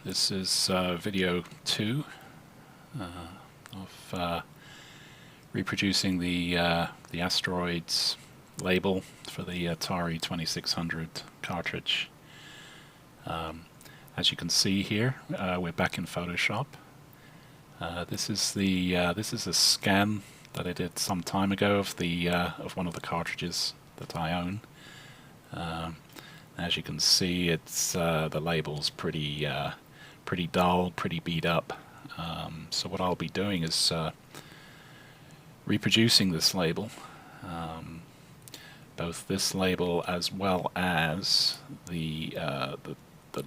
This is video 2 of reproducing the Asteroids label for the Atari 2600 cartridge. As you can see here, we're back in Photoshop. This is a scan that I did some time ago of one of the cartridges that I own. As you can see, it's the label's pretty dull, pretty beat up. So what I'll be doing is reproducing this label, both this label as well as the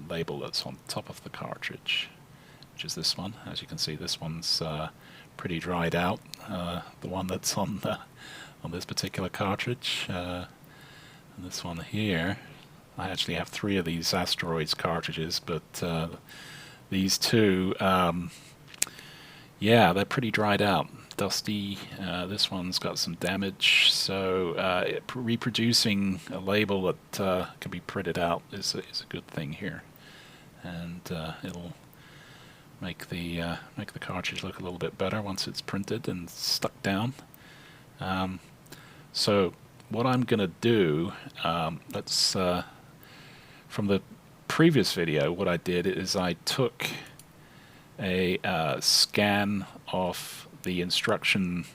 label that's on top of the cartridge, which is this one. As you can see, this one's pretty dried out. The one that's on this particular cartridge, and this one here. I actually have 3 of these Asteroids cartridges, but these two, yeah, they're pretty dried out, dusty. This one's got some damage, so reproducing a label that can be printed out is a good thing here, and it'll make the cartridge look a little bit better once it's printed and stuck down. So what I'm gonna do, from the previous video, what I did is I took a scan of the instructions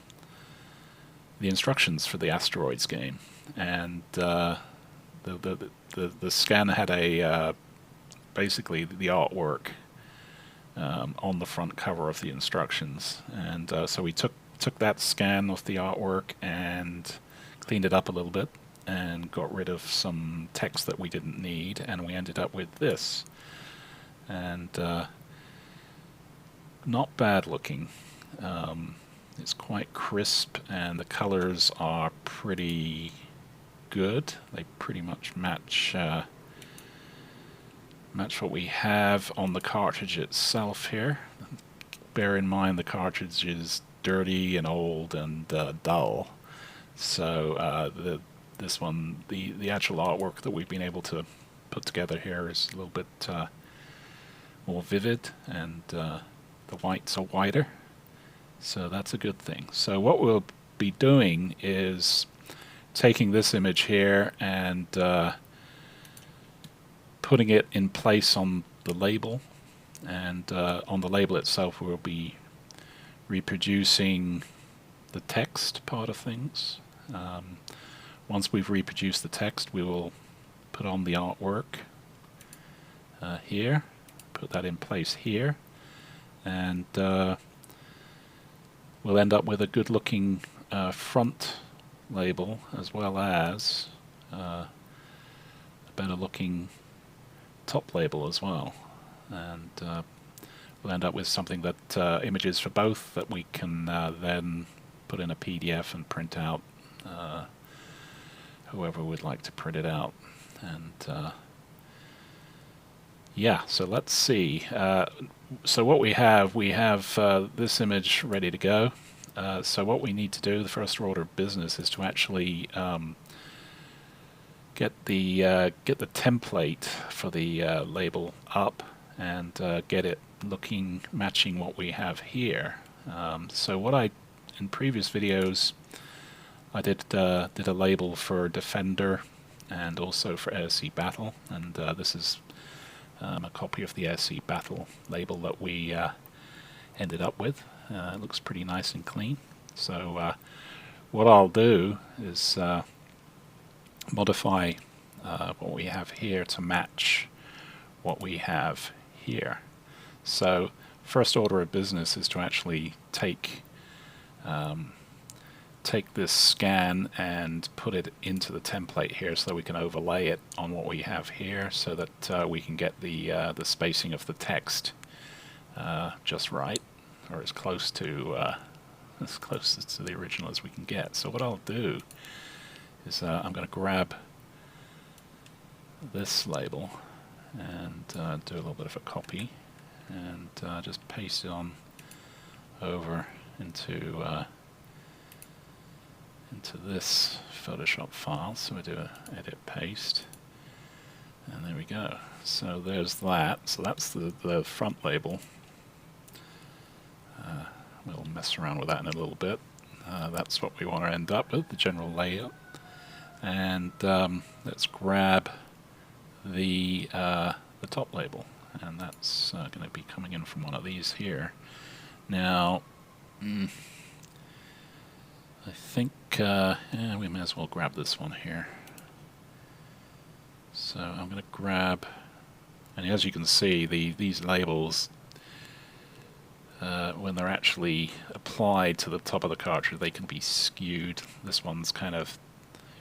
for the Asteroids game, and the scan had basically the artwork on the front cover of the instructions, and so we took that scan of the artwork and cleaned it up a little bit and got rid of some text that we didn't need, and we ended up with this. And not bad looking. It's quite crisp, and the colors are pretty good. They pretty much match what we have on the cartridge itself here. Bear in mind the cartridge is dirty and old and dull, so this one, the actual artwork that we've been able to put together here is a little bit more vivid, and the whites are whiter, so that's a good thing. So what we'll be doing is taking this image here and putting it in place on the label, and on the label itself we'll be reproducing the text part of things. Once we've reproduced the text, we will put on the artwork here, put that in place here, and we'll end up with a good looking front label, as well as a better looking top label as well, and we'll end up with something that images for both that we can then put in a PDF and print out, whoever would like to print it out. And yeah, so let's see. So what we have this image ready to go. So what we need to do, the first order of business, is to actually get the template for the label up and get it matching what we have here. So in previous videos, I did a label for Defender and also for Air-Sea Battle, and this is a copy of the Air-Sea Battle label that we ended up with. It looks pretty nice and clean. So what I'll do is modify what we have here to match what we have here. So first order of business is to actually take this scan and put it into the template here, so that we can overlay it on what we have here, so that we can get the spacing of the text just right, or as close to the original as we can get. So what I'll do is I'm going to grab this label and do a little bit of a copy, and just paste it on over into this Photoshop file. So we do a edit paste, And there we go. So there's that. So that's the front label. We'll mess around with that in a little bit. That's what we want to end up with, the general layout. And let's grab the top label, and that's going to be coming in from one of these here. Now, I think we may as well grab this one here. So I'm going to grab, and as you can see, these labels, when they're actually applied to the top of the cartridge, they can be skewed. This one's kind of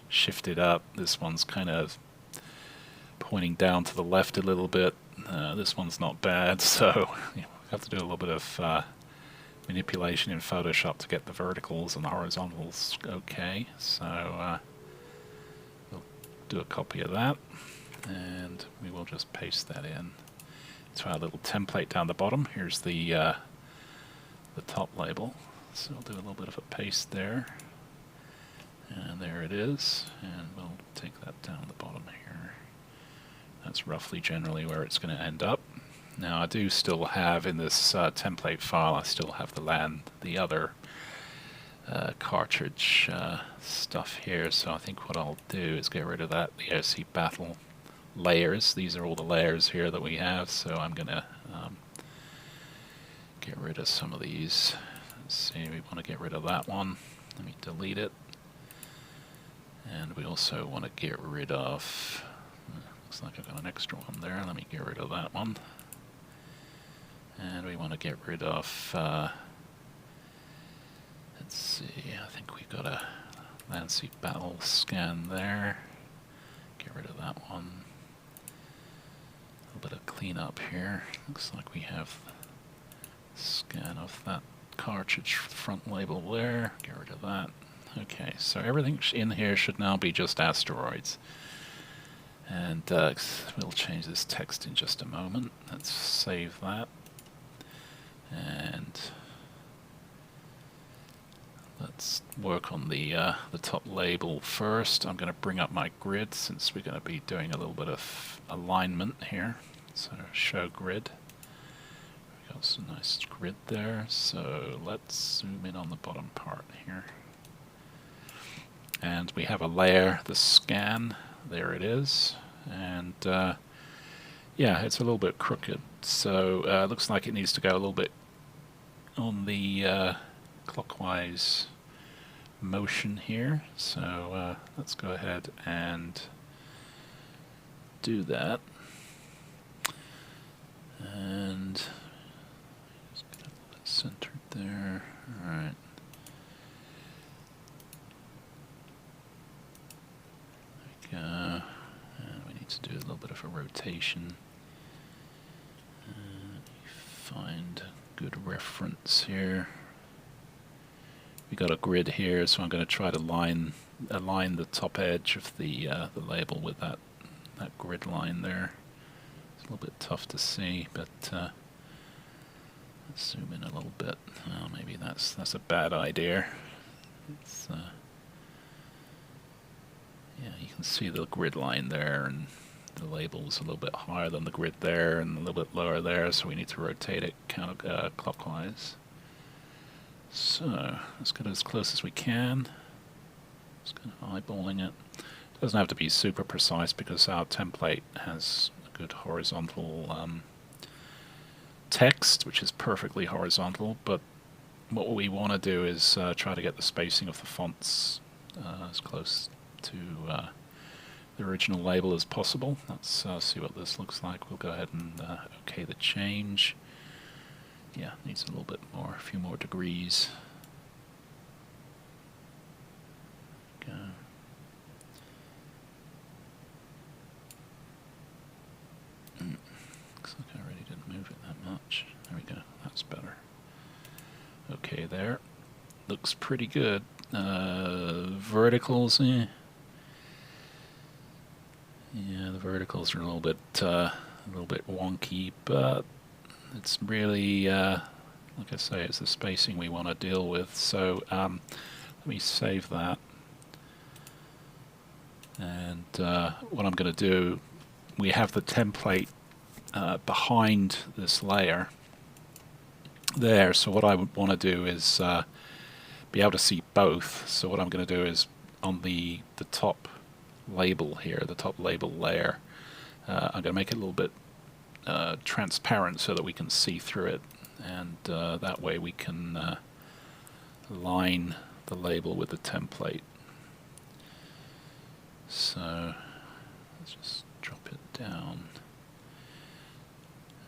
shifted up, this one's kind of pointing down to the left a little bit, this one's not bad, so we have to do a little bit of manipulation in Photoshop to get the verticals and the horizontals okay. So we'll do a copy of that, and we will just paste that in to our little template down the bottom. Here's the top label, so we'll do a little bit of a paste there, and there it is, and we'll take that down the bottom here. That's roughly generally where it's going to end up. Now I do still have in this template file, I still have the other cartridge stuff here, so I think what I'll do is get rid of that, the OC Battle layers. These are all the layers here that we have, so I'm going to get rid of some of these. Let's see, we want to get rid of that one. Let me delete it. And we also want to get rid of, looks like I've got an extra one there. Let me get rid of that one. And we want to get rid of, let's see, I think we've got a Lancy Battle scan there. Get rid of that one. A little bit of cleanup here. Looks like we have scan of that cartridge front label there. Get rid of that. Okay, so everything in here should now be just Asteroids. And we'll change this text in just a moment. Let's save that. And let's work on the top label first. I'm going to bring up my grid since we're going to be doing a little bit of alignment here. So show grid. We got some nice grid there. So let's zoom in on the bottom part here. And we have a layer, the scan. There it is. And yeah, it's a little bit crooked. So it looks like it needs to go a little bit on the clockwise motion here. So let's go ahead and do that. And just get a little bit centered there. All right. There we go. And we need to do a little bit of a rotation. Find a good reference here. We got a grid here, so I'm going to try to align the top edge of the label with that grid line there. It's a little bit tough to see, but let's zoom in a little bit. Oh, maybe that's a bad idea. It's, yeah, you can see the grid line there, and the label's a little bit higher than the grid there, and a little bit lower there, so we need to rotate it counterclockwise. So let's get as close as we can. Just kind of eyeballing it. It doesn't have to be super precise because our template has a good horizontal text, which is perfectly horizontal, but what we want to do is try to get the spacing of the fonts as close to the original label as possible. Let's see what this looks like. We'll go ahead and OK the change. Yeah, needs a little bit more, a few more degrees. Go. Looks like I already didn't move it that much. There we go, that's better. Okay, there. Looks pretty good. Verticals, Yeah, the verticals are a little bit wonky, but it's really, like I say, it's the spacing we want to deal with. So let me save that. And what I'm going to do we have the template behind this layer there. So what I would want to do is be able to see both. So what I'm going to do is on the top label here, the top label layer, I'm going to make it a little bit transparent so that we can see through it, and that way we can line the label with the template. So let's just drop it down.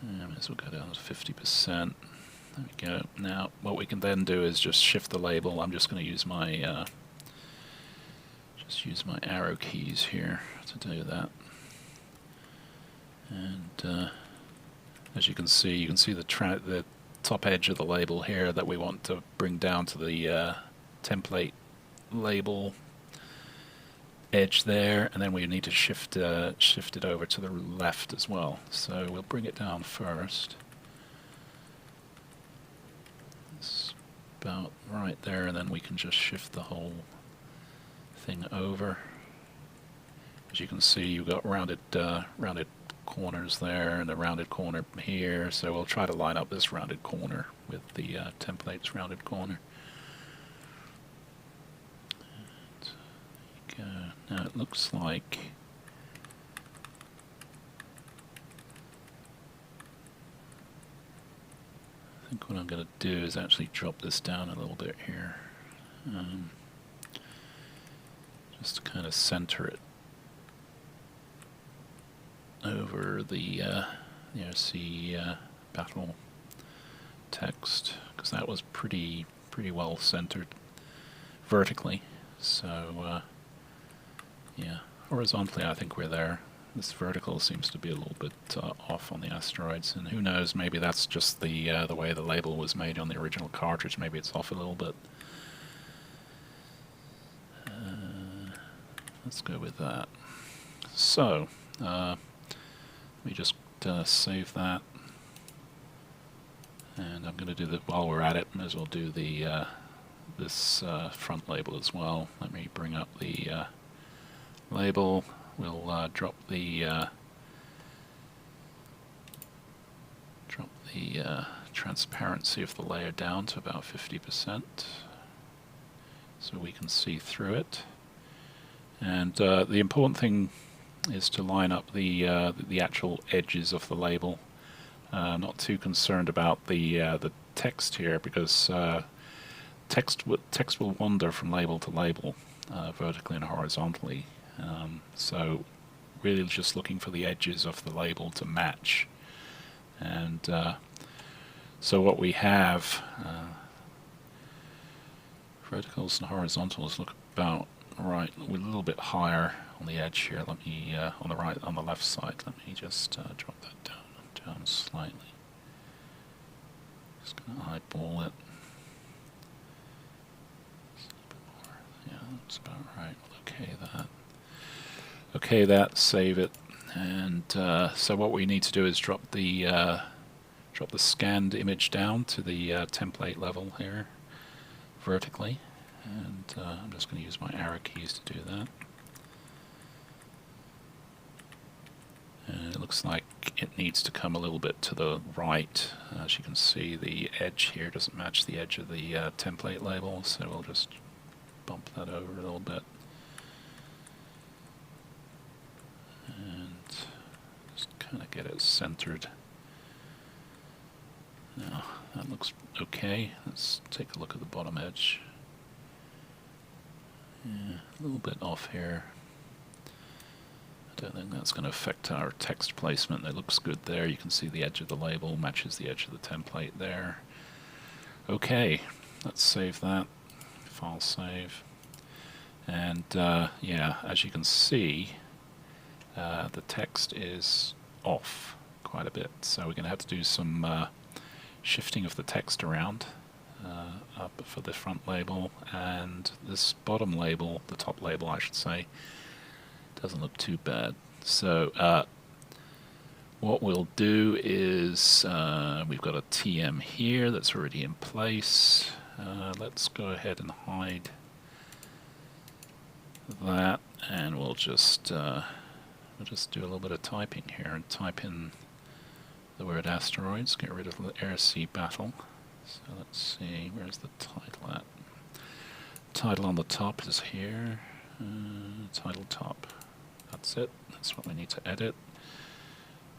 I might as well go down to 50%. There we go. Now what we can then do is just shift the label. I'm just going to use my arrow keys here to do that. And as you can see the top edge of the label here that we want to bring down to the template label edge there, and then we need to shift it over to the left as well. So we'll bring it down first. It's about right there, and then we can just shift the whole thing over. As you can see, you've got rounded corners there and a rounded corner here, so we'll try to line up this rounded corner with the template's rounded corner. Now it looks like I think what I'm going to do is actually drop this down a little bit here, just to kind of center it over the battle text, because that was pretty well centered vertically. So yeah, horizontally I think we're there. This vertical seems to be a little bit off on the Asteroids, and who knows, maybe that's just the way the label was made on the original cartridge. Maybe it's off a little bit. Let's go with that. So let me just save that, and I'm going to do that while we're at it. May as well do the this front label as well. Let me bring up the label. We'll drop the transparency of the layer down to about 50%, so we can see through it. And the important thing is to line up the actual edges of the label. Not too concerned about the text here, because text will wander from label to label, vertically and horizontally. So really just looking for the edges of the label to match. And so what we have, verticals and horizontals look about right. We're a little bit higher on the edge here. Let me on the left side. Let me just drop that down slightly. Just gonna eyeball it. Yeah, that's about right. Okay, that. Save it. And so what we need to do is drop the scanned image down to the template level here, vertically. And I'm just going to use my arrow keys to do that. And it looks like it needs to come a little bit to the right. As you can see, the edge here doesn't match the edge of the template label, so we'll just bump that over a little bit. And just kind of get it centered. Now, that looks okay. Let's take a look at the bottom edge. Yeah, a little bit off here. I don't think that's going to affect our text placement. It looks good there. You can see the edge of the label matches the edge of the template there. Okay, let's save that. File save. And yeah, as you can see, the text is off quite a bit. So we're going to have to do some shifting of the text around. Up for the front label, and this bottom label, the top label I should say, doesn't look too bad. So what we'll do is we've got a TM here that's already in place. Let's go ahead and hide that, and we'll just I'll just do a little bit of typing here and type in the word asteroids, get rid of the air-sea battle. So let's see, where's the title at? Title on the top is here. Title top. That's it. That's what we need to edit.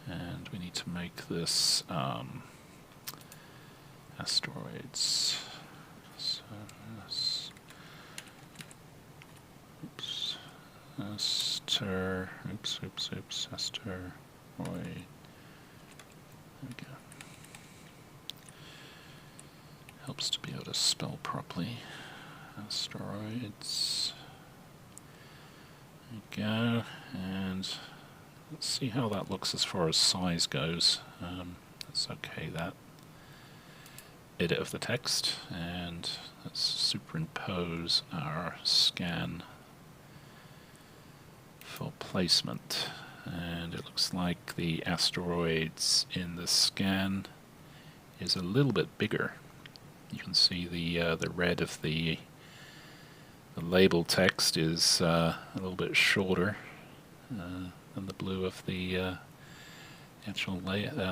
And we need to make this asteroids. So this, oops, asteroid. There we go. Helps to be able to spell properly. Asteroids. There we go. And let's see how that looks as far as size goes. That's okay, that. Edit of the text, and let's superimpose our scan for placement. And it looks like the asteroids in the scan is a little bit bigger. You can see the red of the label text is a little bit shorter than the blue of the actual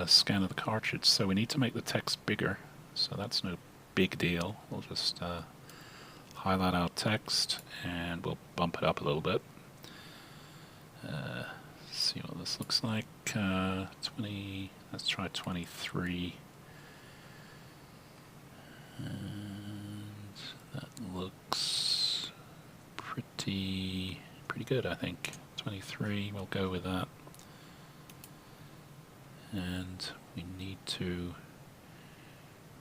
scan of the cartridge. So we need to make the text bigger. So that's no big deal. We'll just highlight our text and we'll bump it up a little bit. See what this looks like. 20. Let's try 23. And that looks pretty good, I think. 23. We'll go with that. And we need to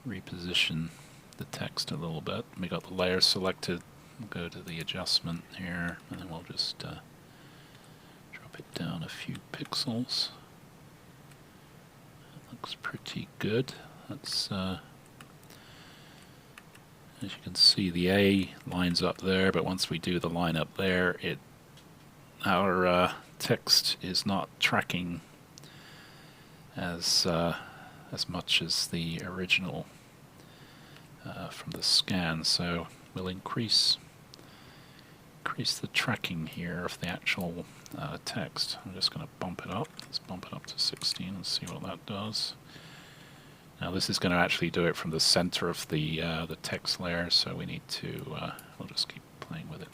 reposition the text a little bit. We got the layer selected. We'll go to the adjustment here, and then we'll just drop it down a few pixels. That looks pretty good. That's as you can see, the A lines up there, but once we do the line up there, our text is not tracking as much as the original from the scan, so we'll increase the tracking here of the actual text. I'm just going to bump it up. Let's bump it up to 16 and see what that does. Now this is going to actually do it from the center of the text layer, so we need to we'll just keep playing with it.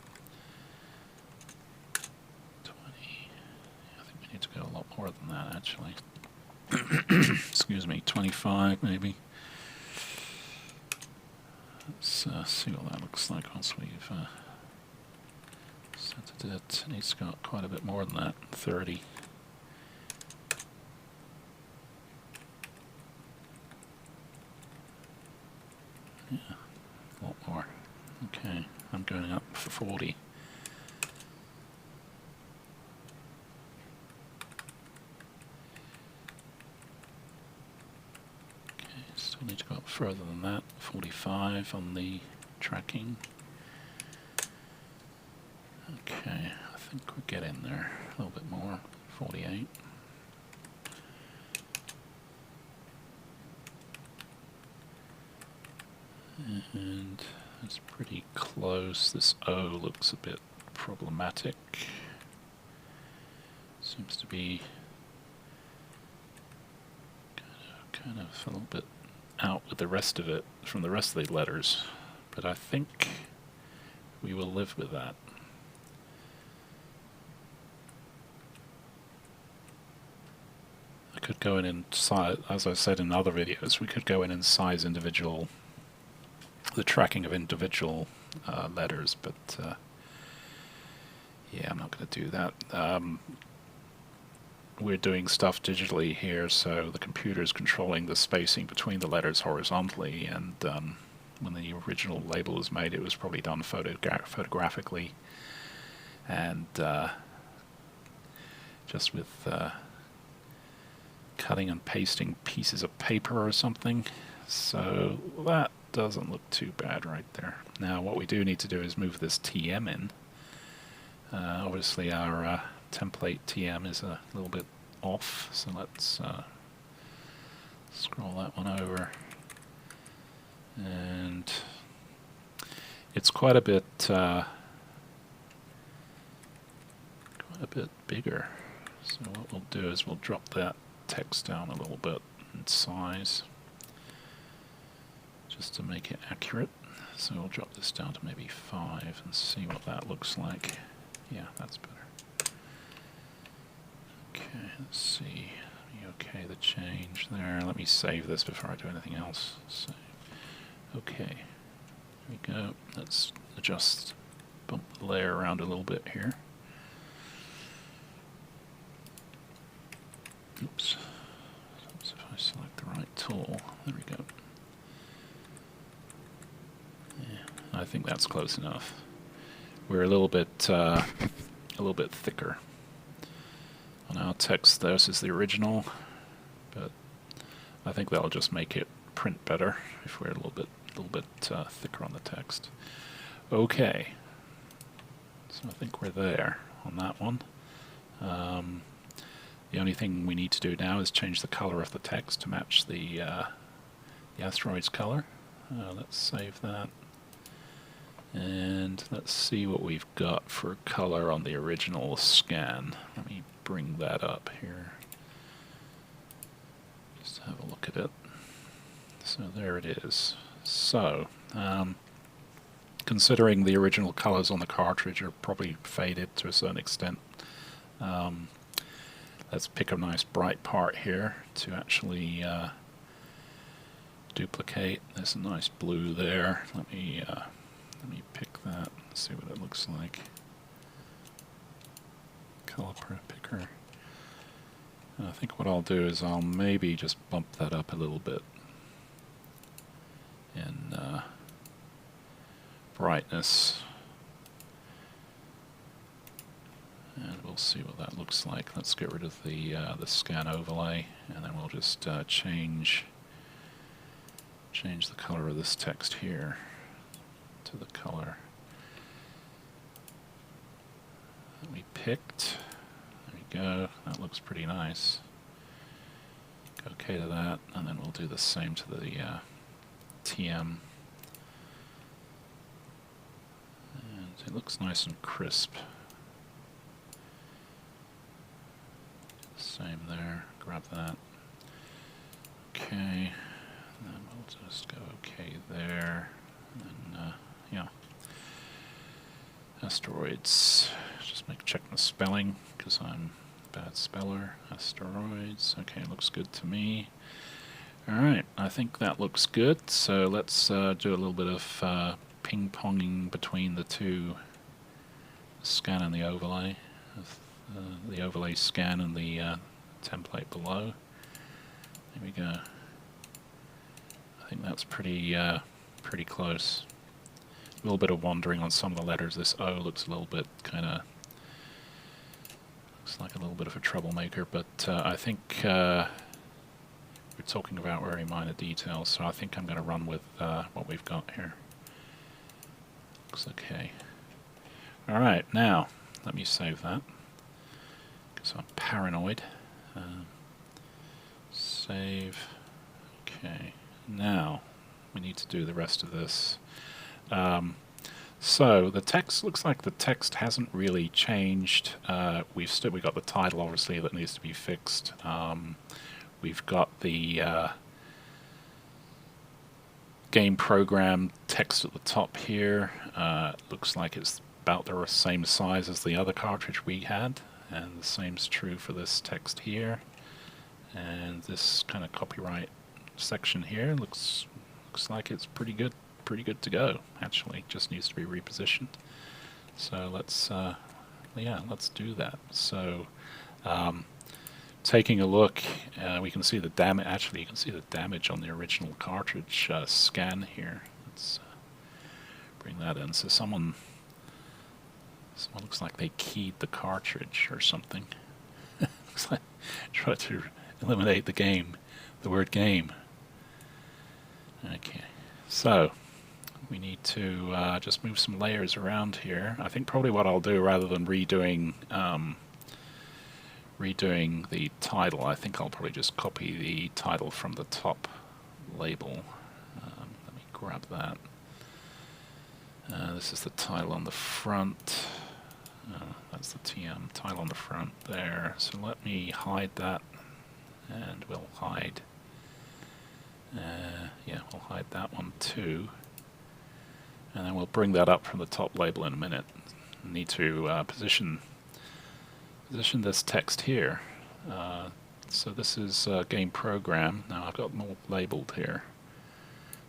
20. I think we need to go a lot more than that actually. Excuse me, 25 maybe. Let's see what that looks like once we've set it. It needs to go up quite a bit more than that, 30. Yeah, a lot more. Okay, I'm going up for 40. Still need to go up further than that. 45 on the tracking. Okay, I think we're getting there a little bit more. 48. And that's pretty close. This O looks a bit problematic. Seems to be kind of a little bit out with the rest of it from the rest of the letters, but I think we will live with that. I could go in and size, as I said in other videos, we could go in and size the tracking of individual letters, but yeah, I'm not going to do that. We're doing stuff digitally here, so the computer is controlling the spacing between the letters horizontally, and when the original label was made, it was probably done photographically, and just with cutting and pasting pieces of paper or something. So that doesn't look too bad right there. Now what we do need to do is move this TM in. Obviously our template TM is a little bit off, so let's scroll that one over, and it's quite a bit bigger. So what we'll do is we'll drop that text down a little bit in size, just to make it accurate. So we'll drop this down to maybe 5 and see what that looks like. Yeah, that's better. Okay, let's see. Okay, the change there. Let me save this before I do anything else. Save. Okay, there we go. Let's adjust, bump the layer around a little bit here. Oops. Oops, if I select the right tool. There we go. Yeah, I think that's close enough. We're a little bit thicker on our text versus the original, but I think that'll just make it print better if we're a little bit thicker on the text. Okay, so I think we're there on that one. The only thing we need to do now is change the color of the text to match the asteroids color. Let's save that. And let's see what we've got for color on the original scan. Let me bring that up here. Just have a look at it. So there it is. So, considering the original colors on the cartridge are probably faded to a certain extent, let's pick a nice bright part here to actually duplicate. There's a nice blue there. Let me pick that, see what it looks like. Color picker. And I think what I'll do is I'll maybe just bump that up a little bit in brightness. And we'll see what that looks like. Let's get rid of the scan overlay, and then we'll just change the color of this text here to the color that we picked. There we go. That looks pretty nice. Go OK to that, and then we'll do the same to the TM. And it looks nice and crisp. Do the same there. Grab that. Okay. And then we'll just go OK there. And yeah. Asteroids. Just check my spelling because I'm a bad speller. Asteroids. Okay, looks good to me. Alright, I think that looks good. So let's do a little bit of ping-ponging between the two, scan and the overlay. The overlay scan and the template below. There we go. I think that's pretty close. A little bit of wandering on some of the letters. This O looks a little bit looks like a little bit of a troublemaker, but I think we're talking about very minor details, so I think I'm going to run with what we've got here. Looks okay. Alright, now let me save that because I'm paranoid. Save. Okay, now we need to do the rest of this. So the text looks like the text hasn't really changed. We've got the title obviously that needs to be fixed. We've got the game program text at the top here. Looks like it's about the same size as the other cartridge we had, and the same's true for this text here. And this kind of copyright section here looks like it's pretty good to go. Actually, just needs to be repositioned. So let's do that. So taking a look, we can see the damage. Actually, you can see the damage on the original cartridge scan here. Let's bring that in. So someone looks like they keyed the cartridge or something. Looks like try to eliminate the word game. Okay, so we need to just move some layers around here. I think probably what I'll do, rather than redoing the title, I think I'll probably just copy the title from the top label. Let me grab that. This is the title on the front. That's the TM tile on the front there. So let me hide that, and we'll hide. Yeah, we'll hide that one too. And then we'll bring that up from the top label in a minute. Need to position this text here. So this is game program. Now I've got them all labeled here.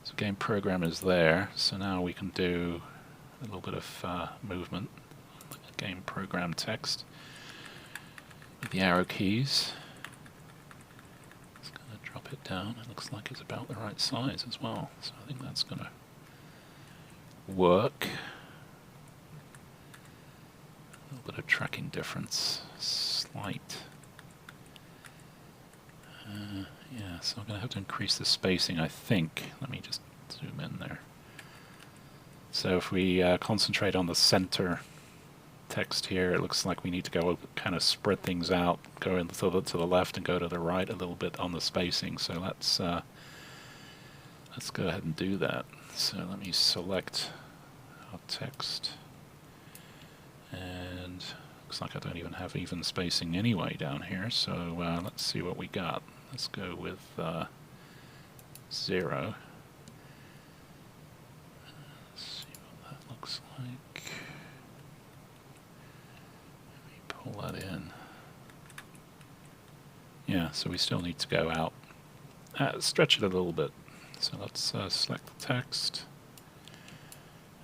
So game program is there. So now we can do a little bit of movement on the game program text with the arrow keys. Just going to drop it down. It looks like it's about the right size as well. So I think that's going to work. A little bit of tracking difference, slight. Yeah, so I'm going to have to increase the spacing, I think. Let me just zoom in there. So if we concentrate on the center text here, it looks like we need to go kind of spread things out, go to the left and go to the right a little bit on the spacing. So let's go ahead and do that. So let me select our text, and looks like I don't even have even spacing anyway down here. So let's see what we got. Let's go with 0. Let's see what that looks like. Let me pull that in. Yeah, so we still need to go out. Stretch it a little bit. So let's select the text.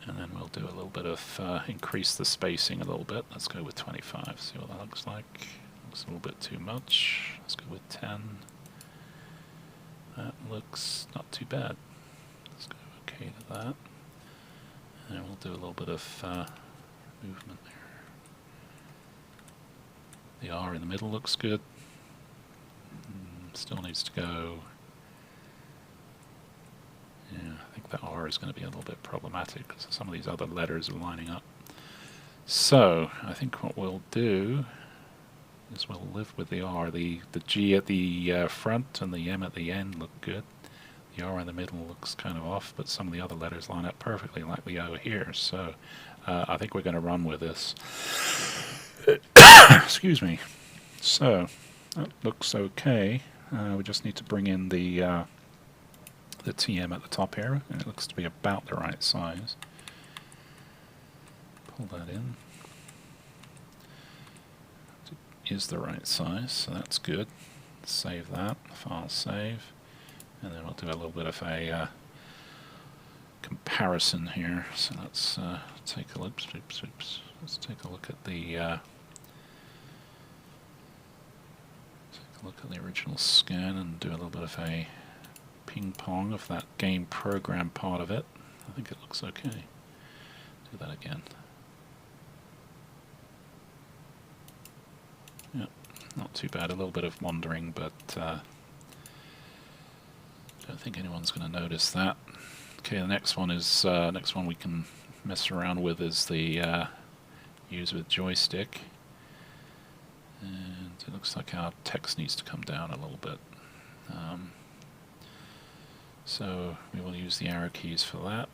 And then we'll do a little bit of increase the spacing a little bit. Let's go with 25. See what that looks like. Looks a little bit too much. Let's go with 10. That looks not too bad. Let's go OK to that. And we'll do a little bit of movement there. The R in the middle looks good. Still needs to go. Yeah, I think that R is going to be a little bit problematic because some of these other letters are lining up. So I think what we'll do is we'll live with the R. The G at the front and the M at the end look good. The R in the middle looks kind of off, but some of the other letters line up perfectly like the O here. So I think we're going to run with this. Excuse me. So that looks okay. We just need to bring in the TM at the top here, and it looks to be about the right size. Pull that in. It is the right size, so that's good. Save that, file save, and then we'll do a little bit of a comparison here. So let's take a look. Let's take a look at the original scan and do a little bit of a ping pong of that game program part of it. I think it looks okay. Do that again. Yep, not too bad. A little bit of wandering, but don't think anyone's going to notice that. Okay, the next one is next one we can mess around with is the use with joystick, and it looks like our text needs to come down a little bit. So we will use the arrow keys for that.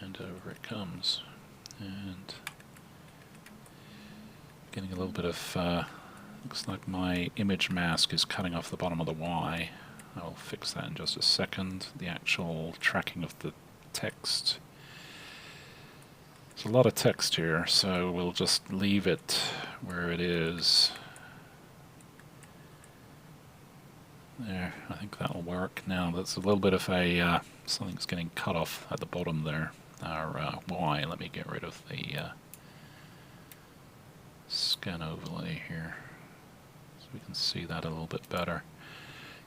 And over it comes. And getting a little bit of, looks like my image mask is cutting off the bottom of the Y. I'll fix that in just a second. The actual tracking of the text. There's a lot of text here, so we'll just leave it where it is. There, I think that'll work. Now that's a little bit of a, something's getting cut off at the bottom there. Our Y, let me get rid of the scan overlay here so we can see that a little bit better.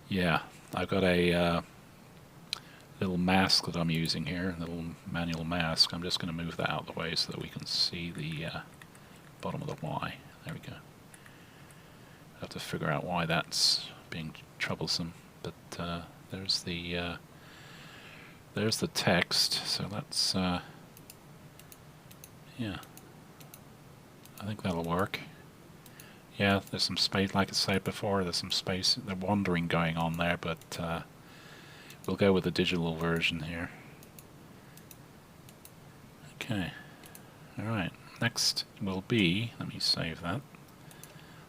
Yeah, I've got a little mask that I'm using here, a little manual mask. I'm just going to move that out of the way so that we can see the bottom of the Y. There we go. I have to figure out why that's being troublesome, but there's the text. So let's yeah, I think that'll work. Yeah, there's some space, like I said before, there's some space, the wandering going on there, but we'll go with the digital version here. Okay. Alright. Next will be, let me save that.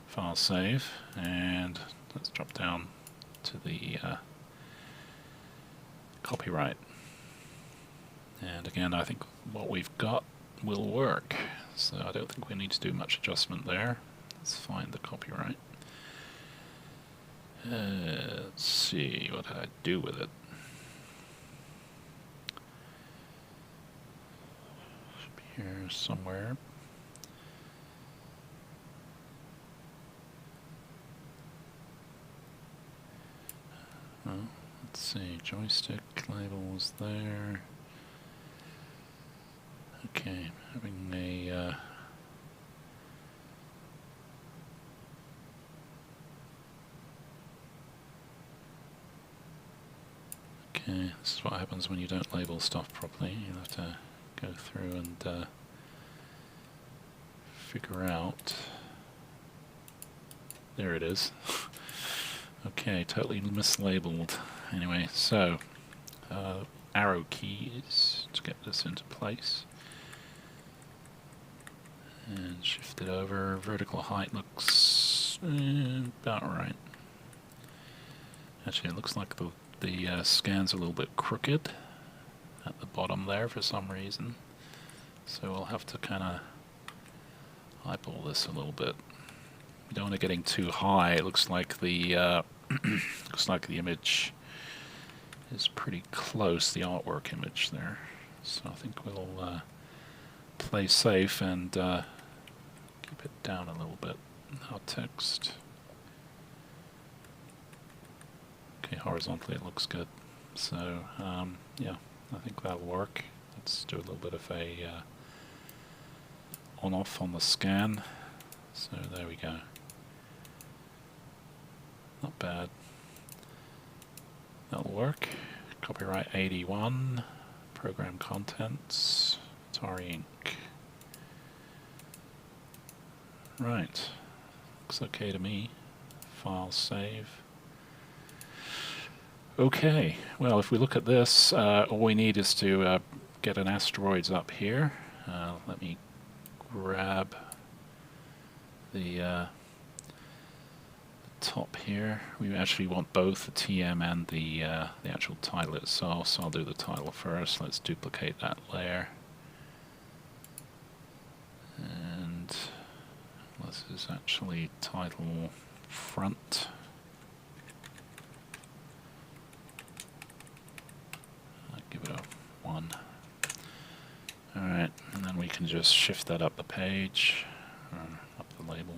File save, and let's drop down to the copyright. And again, I think what we've got will work, so I don't think we need to do much adjustment there. Let's find the copyright. Let's see, what did I do with it? Should be here somewhere. Oh, let's see, joystick labels there. Okay, having a okay, this is what happens when you don't label stuff properly. You have to go through and figure out. There it is. Okay, totally mislabeled. Anyway, so arrow keys to get this into place. And shift it over. Vertical height looks about right. Actually, it looks like the scan's a little bit crooked at the bottom there for some reason. So we'll have to kind of eyeball this a little bit. We don't want it getting too high. It looks like the looks like the image is pretty close, the artwork image there. So I think we'll play safe and keep it down a little bit. Our text. Okay, horizontally it looks good. So yeah, I think that'll work. Let's do a little bit of a on-off on the scan. So there we go. Not bad. That'll work. Copyright 81. Program contents. Atari Inc. Right. Looks okay to me. File save. Okay. Well, if we look at this, all we need is to get an asteroids up here. Let me grab the top here. We actually want both the TM and the actual title itself, so I'll do the title first. Let's duplicate that layer. And this is actually title front. I'll give it a 1. Alright, and then we can just shift that up the page, or up the label.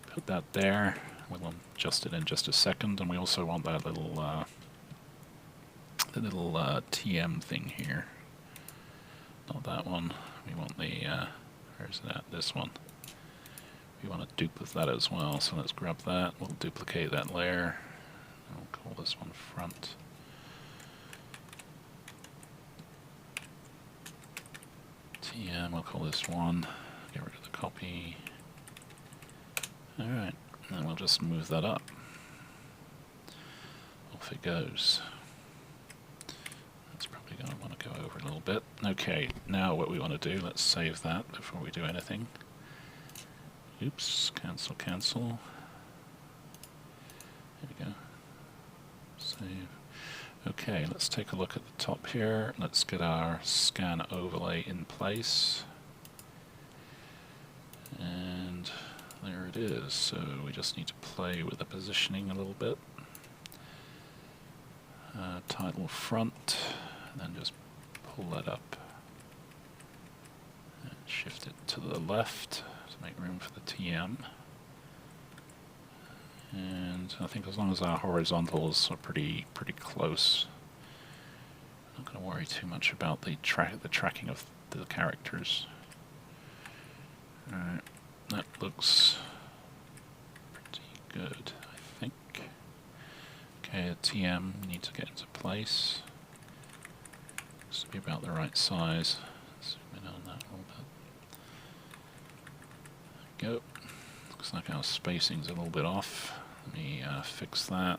Put that there. We'll adjust it in just a second, and we also want that little the little TM thing here. Not that one. We want the where's that? This one. We want to duplicate that as well. So let's grab that. We'll duplicate that layer. And we'll call this one front. TM. We'll call this 1. Get rid of the copy. Alright, and then we'll just move that up. Off it goes. That's probably going to want to go over a little bit. Okay, now what we want to do, let's save that before we do anything. Oops, cancel, cancel. There we go. Save. Okay, let's take a look at the top here. Let's get our scan overlay in place. And there it is. So we just need to play with the positioning a little bit. Title front, and then just pull that up and shift it to the left to make room for the TM. And I think as long as our horizontals are pretty close, I'm not going to worry too much about the tracking of the characters. Alright, that looks pretty good, I think. Okay, a TM we need to get into place. Looks to be about the right size. Zoom in on that a little bit. There we go. Looks like our spacing's a little bit off. Let me fix that.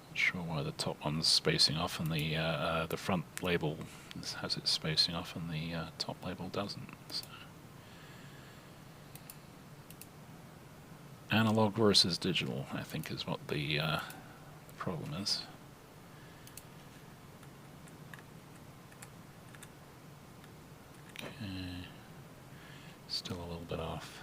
Not sure why the top one's spacing off and the front label has it spacing off and the top label doesn't. So. Analog versus digital, I think, is what the problem is. Okay, still a little bit off.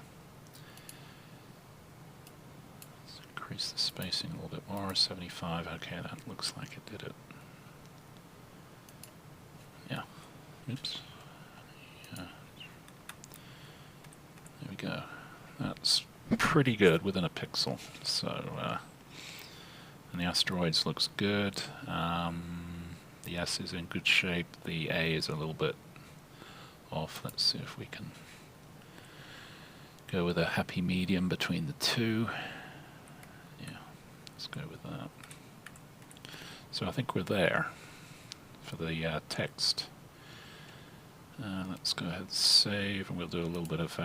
Let's increase the spacing a little bit more. 75. Okay, that looks like it did it. Yeah. Oops. Yeah. There we go. That's pretty good within a pixel. So, and the Asteroids looks good. The S is in good shape. The A is a little bit off. Let's see if we can go with a happy medium between the two. Yeah, let's go with that. So I think we're there for the text. Let's go ahead and save, and we'll do a little bit of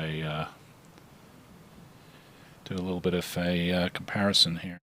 a comparison here.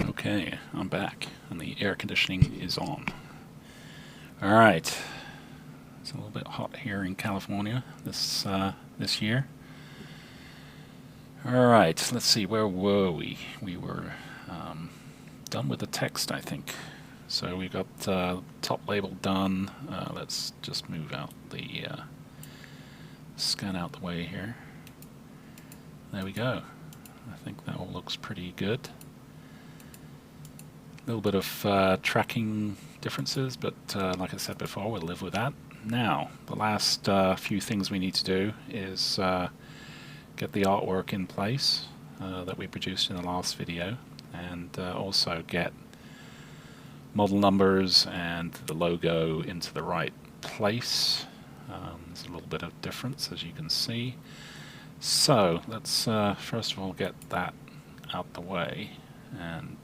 Okay, I'm back, and the air conditioning is on. Alright, it's a little bit hot here in California this year. Alright, let's see, where were we? We were done with the text, I think. So we got top label done. Let's just move out the scan out the way here. There we go. I think that all looks pretty good. A little bit of tracking differences, but like I said before, we'll live with that. Now, the last few things we need to do is get the artwork in place that we produced in the last video, and also get model numbers and the logo into the right place. There's a little bit of difference, as you can see. So let's first of all get that out the way, and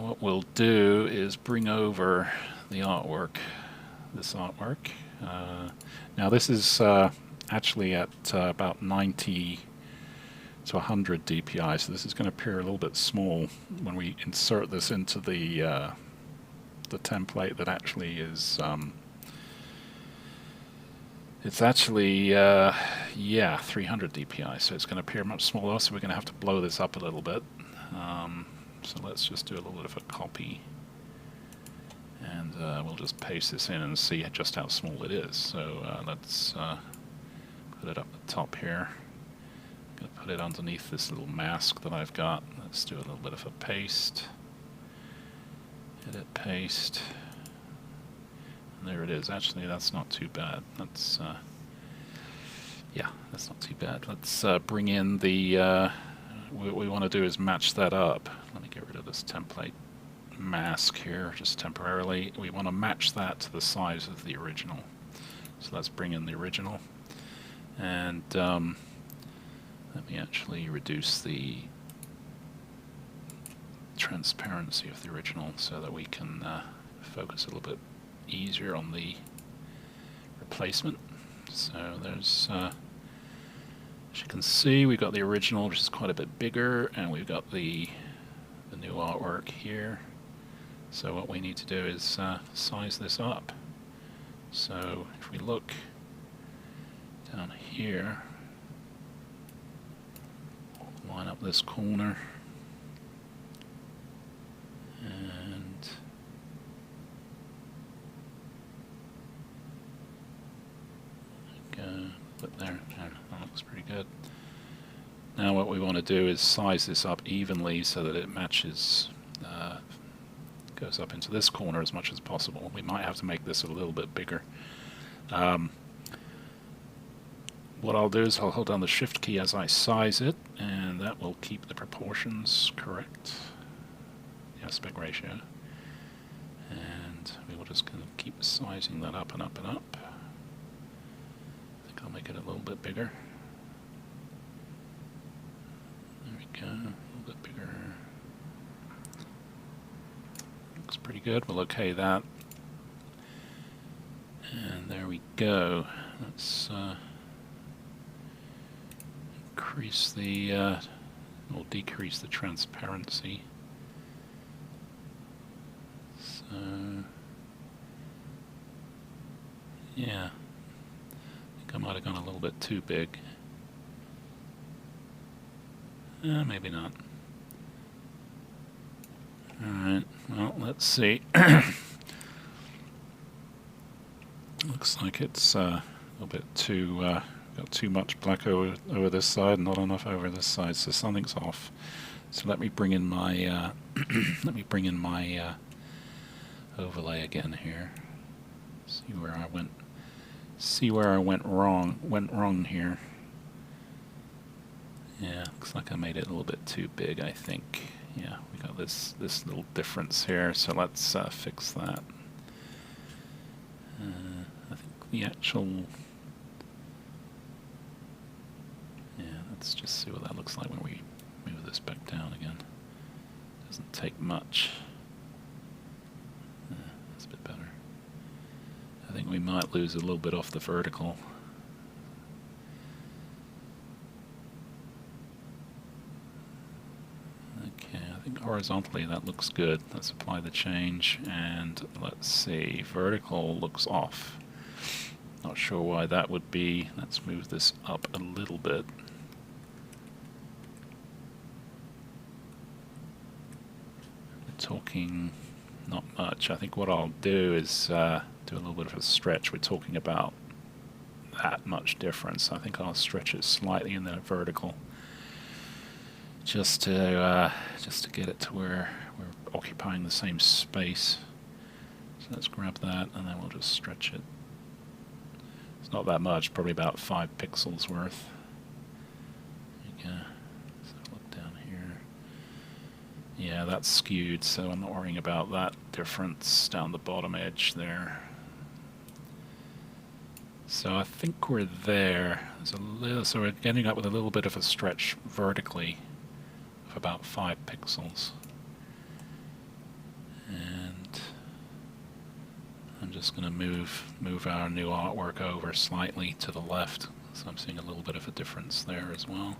what we'll do is bring over the artwork, this artwork. Now this is actually at about 90 to 100 dpi, so this is going to appear a little bit small when we insert this into the template that actually is it's actually yeah, 300 dpi, so it's going to appear much smaller, so we're going to have to blow this up a little bit. So let's just do a little bit of a copy, and we'll just paste this in and see just how small it is. So let's put it up the top here. I'm going to put it underneath this little mask that I've got. Let's do a little bit of a paste. Edit, paste. And there it is. Actually, that's not too bad. That's yeah, that's not too bad. Let's bring in the what we want to do is match that up. Let me get rid of this template mask here just temporarily. We want to match that to the size of the original. So let's bring in the original, and let me actually reduce the transparency of the original so that we can focus a little bit easier on the replacement. So there's as you can see, we've got the original, which is quite a bit bigger, and we've got the new artwork here. So what we need to do is size this up. So if we look down here, line up this corner. And go, put there. That looks pretty good. Now what we want to do is size this up evenly so that it matches, goes up into this corner as much as possible. We might have to make this a little bit bigger. What I'll do is I'll hold down the Shift key as I size it, and that will keep the proportions correct, the aspect ratio. And we will just kind of keep sizing that up and up and up. I think I'll make it a little bit bigger. There we go, a little bit bigger. Looks pretty good. We'll OK that. And there we go. Let's increase the, or decrease the transparency. So, yeah, I think I might have gone a little bit too big. Maybe not. Alright, well, let's see. Looks like it's a little bit too, got too much black over this side, not enough over this side, so something's off. So let me bring in my, overlay again here. See where I went wrong here. Yeah, looks like I made it a little bit too big, I think. Yeah, we got this little difference here, so let's fix that. I think the actual... Yeah, let's just see what that looks like when we move this back down again. Doesn't take much. That's a bit better. I think we might lose a little bit off the vertical. Okay, I think horizontally that looks good. Let's apply the change, and let's see, vertical looks off. Not sure why that would be. Let's move this up a little bit. We're talking not much. I think what I'll do is do a little bit of a stretch. We're talking about that much difference. I think I'll stretch it slightly in the vertical, just to get it to where we're occupying the same space. So let's grab that, and then we'll just stretch it. It's not that much, probably about 5 pixels worth. There you go. So look down here. Yeah, that's skewed, so I'm not worrying about that difference down the bottom edge there. So I think we're there. There's a little, so we're ending up with a little bit of a stretch vertically of about 5 pixels. And I'm just going to move our new artwork over slightly to the left, so I'm seeing a little bit of a difference there as well.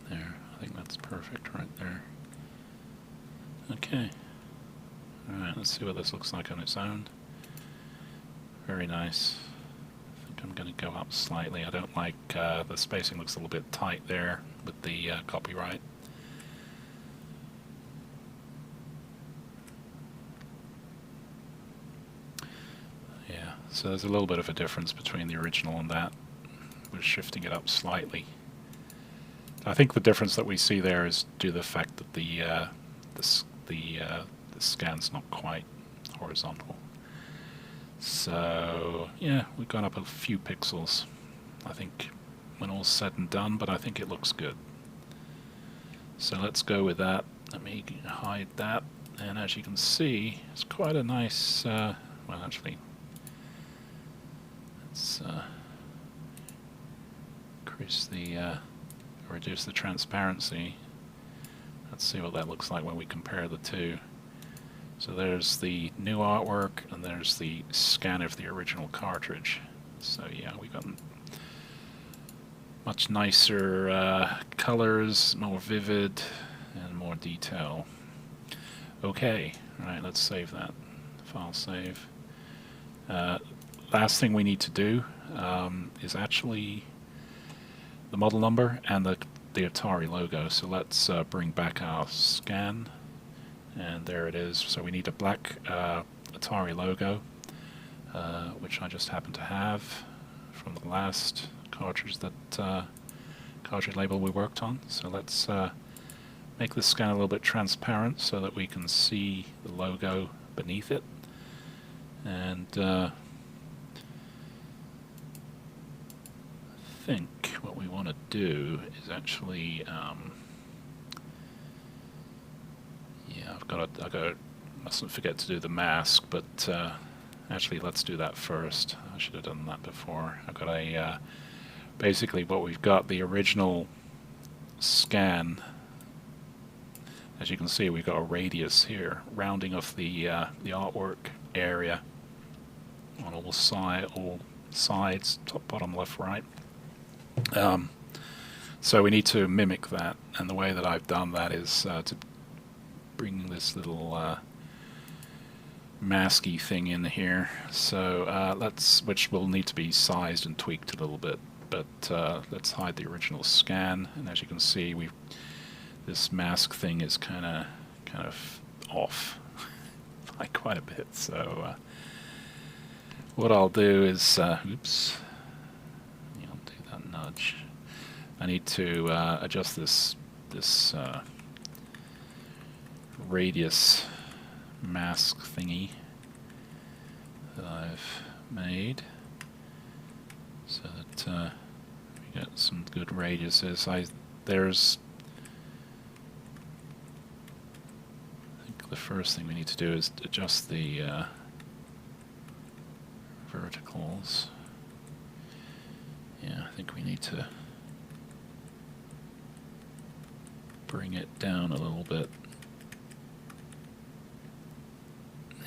There, I think that's perfect right there. Okay. Alright, let's see what this looks like on its own. Very nice. I think I'm going to go up slightly. I don't like, the spacing looks a little bit tight there with the copyright. Yeah, so there's a little bit of a difference between the original and that. We're shifting it up slightly. I think the difference that we see there is due to the fact that the scan's not quite horizontal. So yeah, we've gone up a few pixels, I think, when all's said and done, but I think it looks good. So let's go with that. Let me hide that, and as you can see, it's quite a nice, well actually, let's increase the, reduce the transparency. Let's see what that looks like when we compare the two. So there's the new artwork, and there's the scan of the original cartridge. So yeah, we got much nicer colors, more vivid, and more detail. Okay, alright, let's save that. File save. Last thing we need to do is actually the model number and the Atari logo. So let's bring back our scan, and there it is. So we need a black Atari logo, which I just happen to have from the last cartridge cartridge label we worked on. So let's make the scan a little bit transparent so that we can see the logo beneath it. And I think what we want to do is actually, yeah, I've got to, mustn't forget to do the mask, but actually let's do that first. I should have done that before. I've got a, basically what we've got, the original scan. As you can see, we've got a radius here, rounding off the artwork area on all sides, top, bottom, left, right. So we need to mimic that, and the way that I've done that is to bring this little masky thing in here. So which will need to be sized and tweaked a little bit. But let's hide the original scan, and as you can see, this mask thing is kind of off by quite a bit. So what I'll do is, oops, I'll do that nudge. I need to adjust this radius mask thingy that I've made, so that we get some good radiuses. I think the first thing we need to do is adjust the verticals. Yeah, I think we need to bring it down a little bit.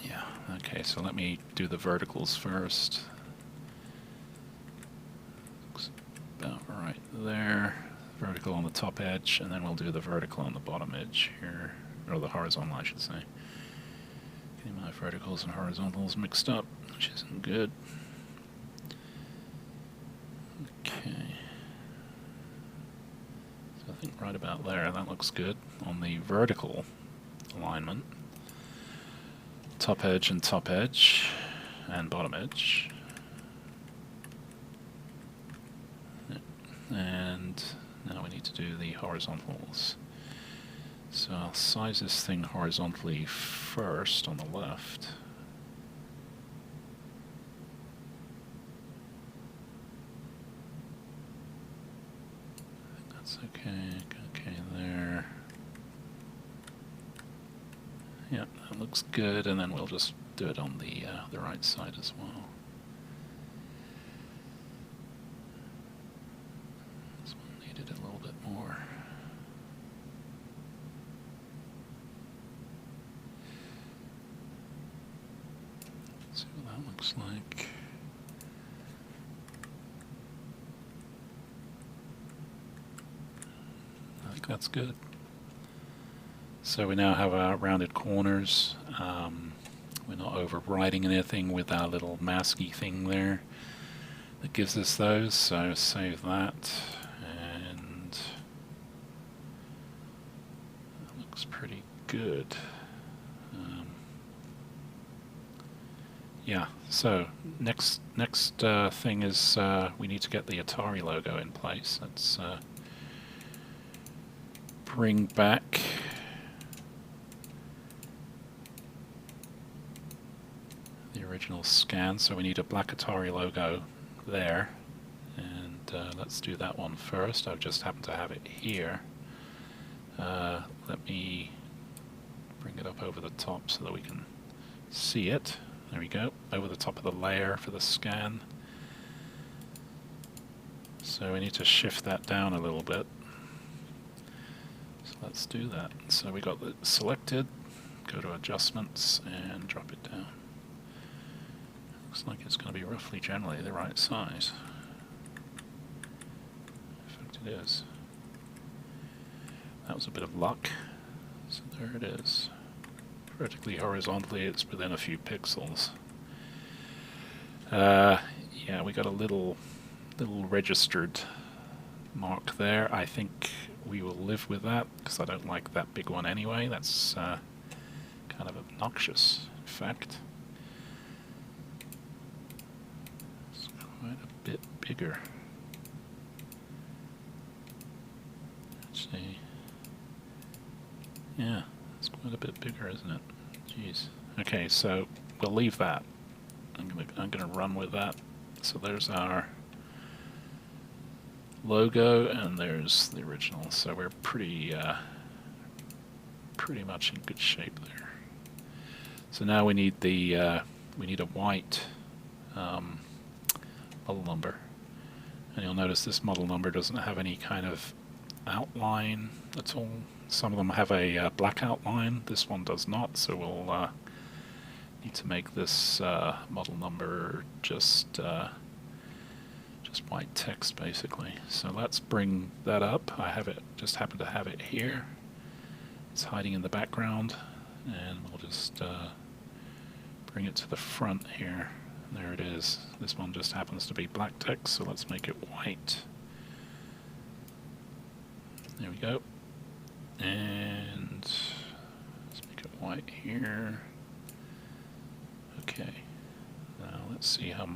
Yeah, okay, so let me do the verticals first. Looks about right there. Vertical on the top edge, and then we'll do the vertical on the bottom edge here, or the horizontal, I should say. Getting my verticals and horizontals mixed up, which isn't good. Okay. So I think right about there, that looks good. On the vertical alignment, top edge and bottom edge. And now we need to do the horizontals. So I'll size this thing horizontally first on the left. I think that's okay there. Yeah, that looks good, and then we'll just do it on the right side as well. This one needed a little bit more. Let's see what that looks like. I think that's good. So we now have our rounded corners. We're not overriding anything with our little masky thing there that gives us those, so save that, and that looks pretty good. Yeah, so next thing is we need to get the Atari logo in place. Let's bring back the original scan, so we need a black Atari logo there, and let's do that one first. I've just happened to have it here. Let me bring it up over the top so that we can see it. There we go, over the top of the layer for the scan. So we need to shift that down a little bit. So let's do that. So we got it selected, go to adjustments and drop it down. Looks like it's going to be roughly generally the right size. In fact it is. That was a bit of luck. So there it is. Vertically, horizontally, it's within a few pixels. Yeah, we got a little registered mark there. I think we will live with that because I don't like that big one anyway. That's kind of obnoxious, in fact. It's quite a bit bigger. Let's see. Yeah, it's quite a bit bigger, isn't it? Jeez. Okay, so we'll leave that. I'm gonna run with that. So there's our logo, and there's the original. So we're pretty much in good shape there. So now we need the we need a white model number, and you'll notice this model number doesn't have any kind of outline at all. Some of them have a black outline. This one does not. So we'll need to make this model number just white text basically. So let's bring that up. I have it, just happen to have it here. It's hiding in the background, and we'll just bring it to the front here. There it is. This one just happens to be black text, so let's make it white. There we go. And let's make it white here. Okay. Now let's see how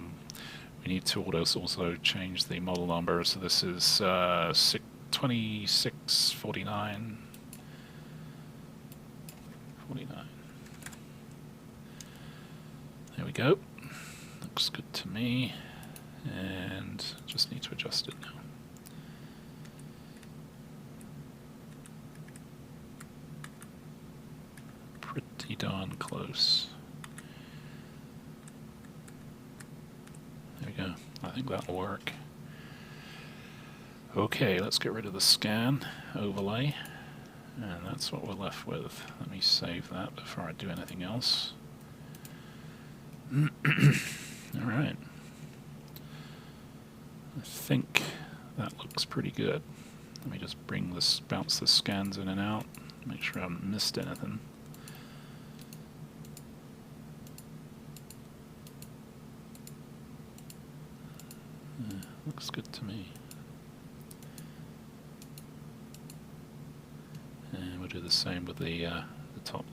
we need to also change the model number. So this is 2649. 49. There we go. Looks good to me. And just need to adjust it now. Pretty darn close. There we go. I think that'll work. Okay, let's get rid of the scan overlay. And that's what we're left with. Let me save that before I do anything else. Alright. I think that looks pretty good. Let me just bounce the scans in and out, make sure I haven't missed anything. Looks good to me. And we'll do the same with the top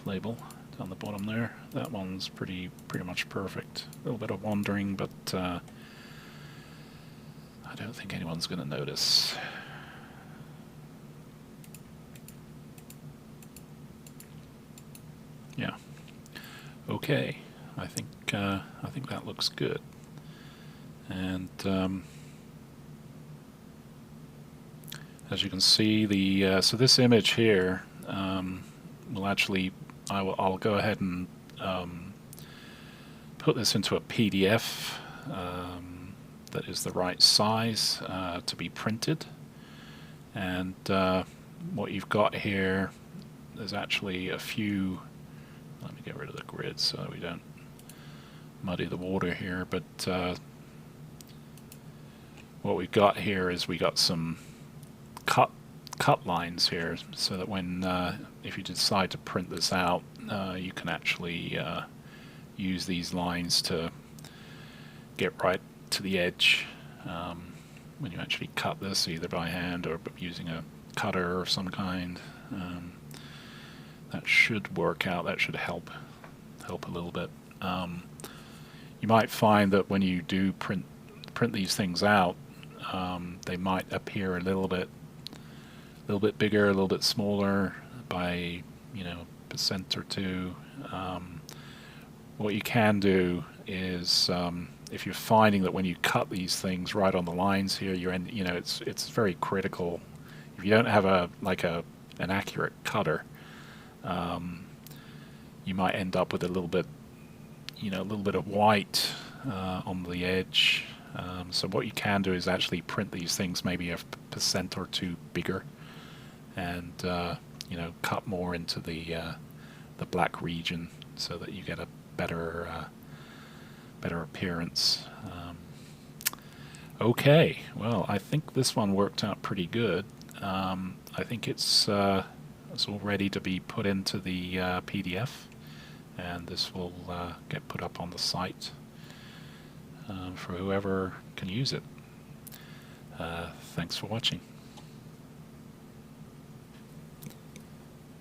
label down the bottom there. That one's pretty much perfect. A little bit of wandering, but I don't think anyone's going to notice. Yeah. Okay. I think that looks good. And as you can see, the so this image here will actually, I'll go ahead and put this into a PDF that is the right size to be printed. And what you've got here, there's actually a few. Let me get rid of the grid so we don't muddy the water here. But what we've got here is we got some cut lines here, so that when if you decide to print this out, you can actually use these lines to get right to the edge when you actually cut this, either by hand or using a cutter of some kind. That should work out. That should help a little bit. You might find that when you do print these things out, they might appear a little bit bigger, a little bit smaller by % or two. What you can do is if you're finding that when you cut these things right on the lines here, it's very critical. If you don't have an accurate cutter, you might end up with a little bit of white on the edge. So what you can do is actually print these things maybe a % or two bigger, and cut more into the black region so that you get a better appearance. Okay, well, I think this one worked out pretty good. I think it's all ready to be put into the PDF, and this will get put up on the site for whoever can use it. Thanks for watching.